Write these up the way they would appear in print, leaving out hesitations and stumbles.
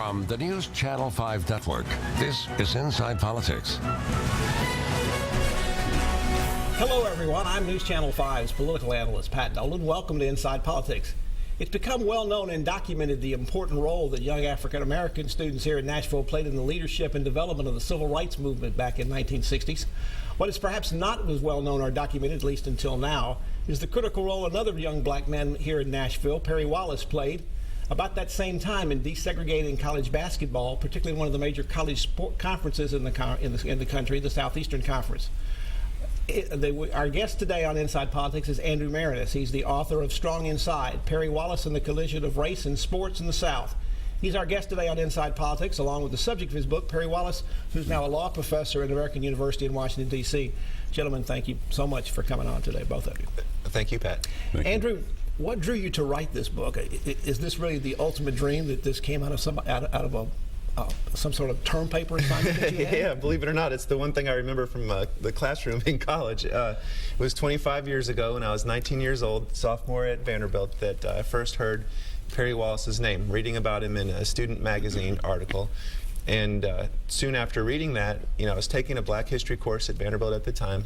From the News Channel 5 Network, this is Inside Politics. Hello, everyone. I'm News Channel 5's political analyst, Pat Nolan. Welcome to Inside Politics. It's become well known and documented the important role that young African-American students here in Nashville played in the leadership and development of the civil rights movement back in the 1960s. What is perhaps not as well known or documented, at least until now, is the critical role another young black man here in Nashville, Perry Wallace, played about that same time in desegregating college basketball, particularly one of the major college sport conferences in the country, the Southeastern Conference. Our guest today on Inside Politics is Andrew Maraniss. He's the author of Strong Inside, Perry Wallace and the Collision of Race and Sports in the South. He's our guest today on Inside Politics, along with the subject of his book, Perry Wallace, who's now a law professor at American University in Washington, D.C. Gentlemen, thank you so much for coming on today, both of you. Thank you, Pat. Thank you. Andrew, what drew you to write this book? Is this really the ultimate dream that this came out of some sort of term paper assignment that you had? Yeah, believe it or not, it's the one thing I remember from the classroom in college. It was 25 years ago when I was 19 years old, sophomore at Vanderbilt, that I first heard Perry Wallace's name, reading about him in a student magazine article. And soon after reading that, I was taking a black history course at Vanderbilt at the time.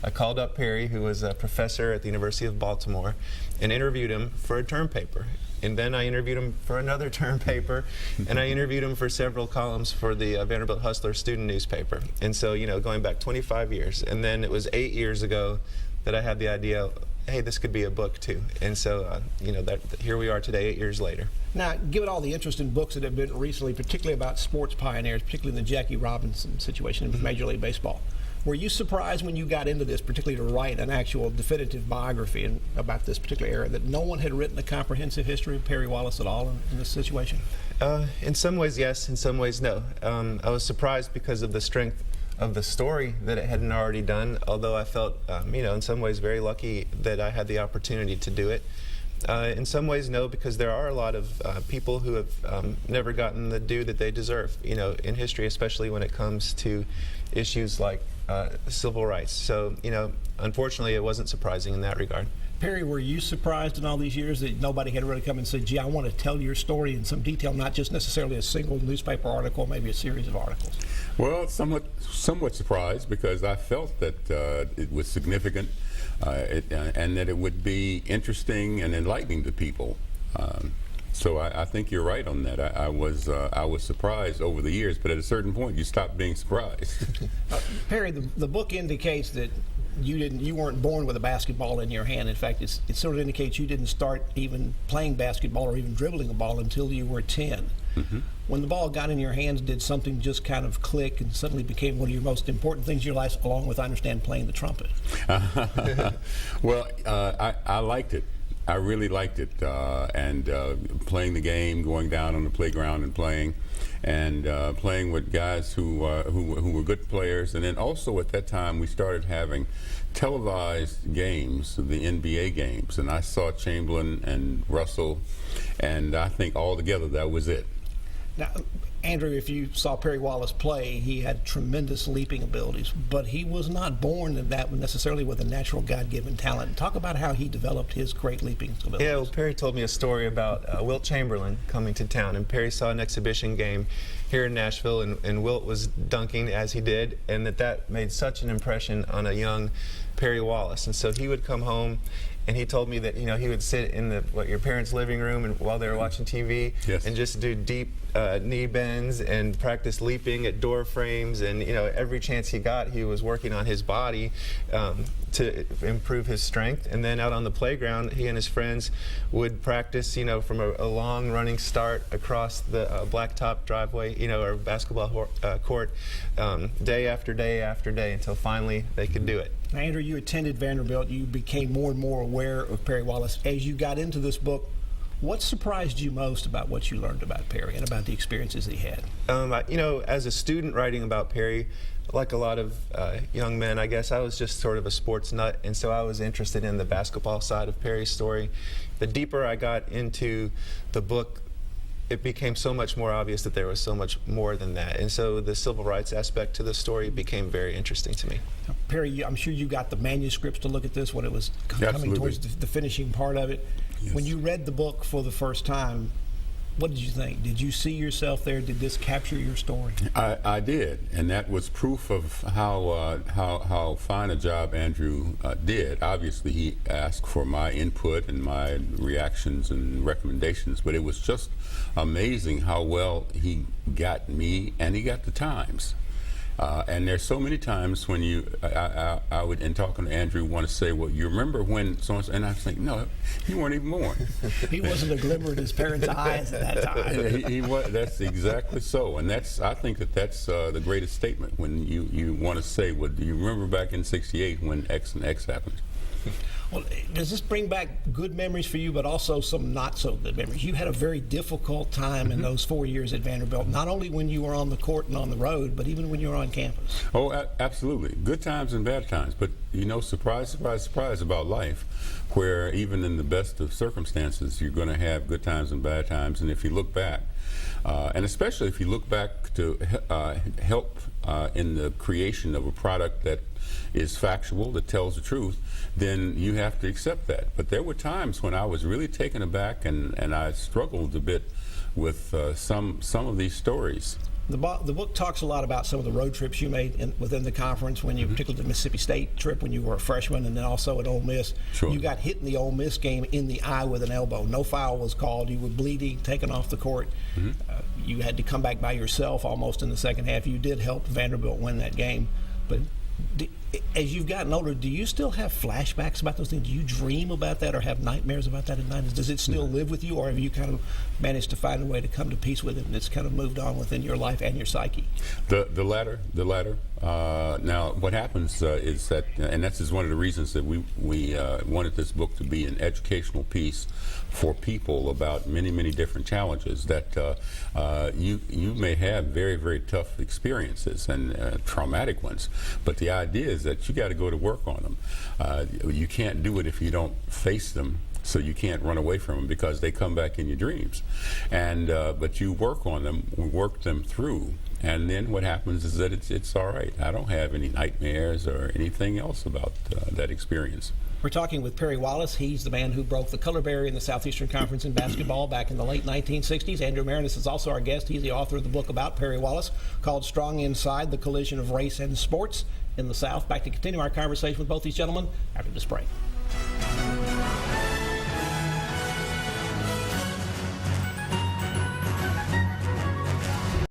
I called up Perry, who was a professor at the University of Baltimore, and interviewed him for a term paper. And then I interviewed him for another term paper, and I interviewed him for several columns for the Vanderbilt Hustler student newspaper. And so, going back 25 years. And then it was 8 years ago that I had the idea, hey, this could be a book too. And so, here we are today, 8 years later. Now, given all the interest in books that have been recently, particularly about sports pioneers, particularly in the Jackie Robinson situation in Major League Baseball, were you surprised when you got into this, particularly to write an actual definitive biography about this particular era, that no one had written a comprehensive history of Perry Wallace at all in this situation? In some ways, yes. In some ways, no. I was surprised because of the strength of the story that it hadn't already done, although I felt, in some ways very lucky that I had the opportunity to do it. In some ways, no, because there are a lot of people who have never gotten the due that they deserve, in history, especially when it comes to issues like civil rights. So, unfortunately, it wasn't surprising in that regard. Perry, were you surprised in all these years that nobody had really come and said, gee, I want to tell your story in some detail, not just necessarily a single newspaper article, maybe a series of articles? Well, somewhat surprised, because I felt that it was significant and that it would be interesting and enlightening to people. So I think you're right on that. I was surprised over the years, but at a certain point, you stop being surprised. Perry, the book indicates that you weren't born with a basketball in your hand. In fact, it sort of indicates you didn't start even playing basketball or even dribbling a ball until you were 10. Mm-hmm. When the ball got in your hands, did something just kind of click and suddenly became one of your most important things in your life, along with, I understand, playing the trumpet? Well, I liked it. I really liked it, and playing the game, going down on the playground and playing with guys who were good players. And then also at that time, we started having televised games, the NBA games, and I saw Chamberlain and Russell, and I think altogether that was it. Now, Andrew, if you saw Perry Wallace play, he had tremendous leaping abilities, but he was not born in that necessarily with a natural God-given talent. Talk about how he developed his great leaping abilities. Yeah, well, Perry told me a story about Wilt Chamberlain coming to town, and Perry saw an exhibition game here in Nashville, and Wilt was dunking as he did, and that made such an impression on a young Perry Wallace. And so he would come home, and he told me that he would sit in your parents' living room and while they were watching TV, yes, and just do deep knee bends and practice leaping at door frames, and every chance he got, he was working on his body to improve his strength. And then out on the playground, he and his friends would practice, from a long running start across the blacktop driveway, or basketball court, day after day after day, until finally they could do it. Now, Andrew, you attended Vanderbilt. You became more and more aware of Perry Wallace. As you got into this book, what surprised you most about what you learned about Perry and about the experiences he had? As a student writing about Perry, like a lot of young men, I guess, I was just sort of a sports nut, and so I was interested in the basketball side of Perry's story. The deeper I got into the book, it became so much more obvious that there was so much more than that. And so the civil rights aspect to the story became very interesting to me. Now, Perry, I'm sure you got the manuscripts to look at this when it was coming towards the finishing part of it. Yes. When you read the book for the first time, What did you think? Did you see yourself there? Did this capture your story? I did, and that was proof of how fine a job Andrew did. Obviously, he asked for my input and my reactions and recommendations, but it was just amazing how well he got me, and he got the Times. And there's so many times when I would, in talking to Andrew, want to say, well, you remember when so and I was thinking, no, you weren't even born. He wasn't a glimmer in his parents' eyes at that time. He was. That's exactly so, and I think that's the greatest statement when you want to say, well, do you remember back in '68 when X and X happened? Well, does this bring back good memories for you, but also some not so good memories? You had a very difficult time in those 4 years at Vanderbilt, not only when you were on the court and on the road, but even when you were on campus. Oh, absolutely. Good times and bad times. But, surprise, surprise, surprise about life, where even in the best of circumstances, you're going to have good times and bad times. And if you look back, and especially if you look back to help in the creation of a product that is factual, that tells the truth, then you have to accept that. But there were times when I was really taken aback, and I struggled a bit with some of these stories. The book talks a lot about some of the road trips you made within the conference, when you, particularly the Mississippi State trip when you were a freshman, and then also at Ole Miss. Sure. You got hit in the Ole Miss game in the eye with an elbow. No foul was called. You were bleeding, taken off the court. You had to come back by yourself almost in the second half. You did help Vanderbilt win that game. But as you've gotten older, do you still have flashbacks about those things? Do you dream about that or have nightmares about that at night? Does it still live with you, or have you kind of managed to find a way to come to peace with it and it's kind of moved on within your life and your psyche? The latter. Now, what happens is that, and that's one of the reasons that we wanted this book to be an educational piece for people about many, many different challenges that you may have very, very tough experiences and traumatic ones, but the idea is that you got to go to work on them. You can't do it if you don't face them. So you can't run away from them because they come back in your dreams, and but you work on them, work them through, and then what happens is that it's all right. I don't have any nightmares or anything else about that experience. We're talking with Perry Wallace. He's the man who broke the color barrier in the Southeastern Conference in basketball back in the late 1960s. Andrew Maraniss is also our guest. He's the author of the book about Perry Wallace called Strong Inside: The Collision of Race and Sports in the South. Back to continue our conversation with both these gentlemen after this break.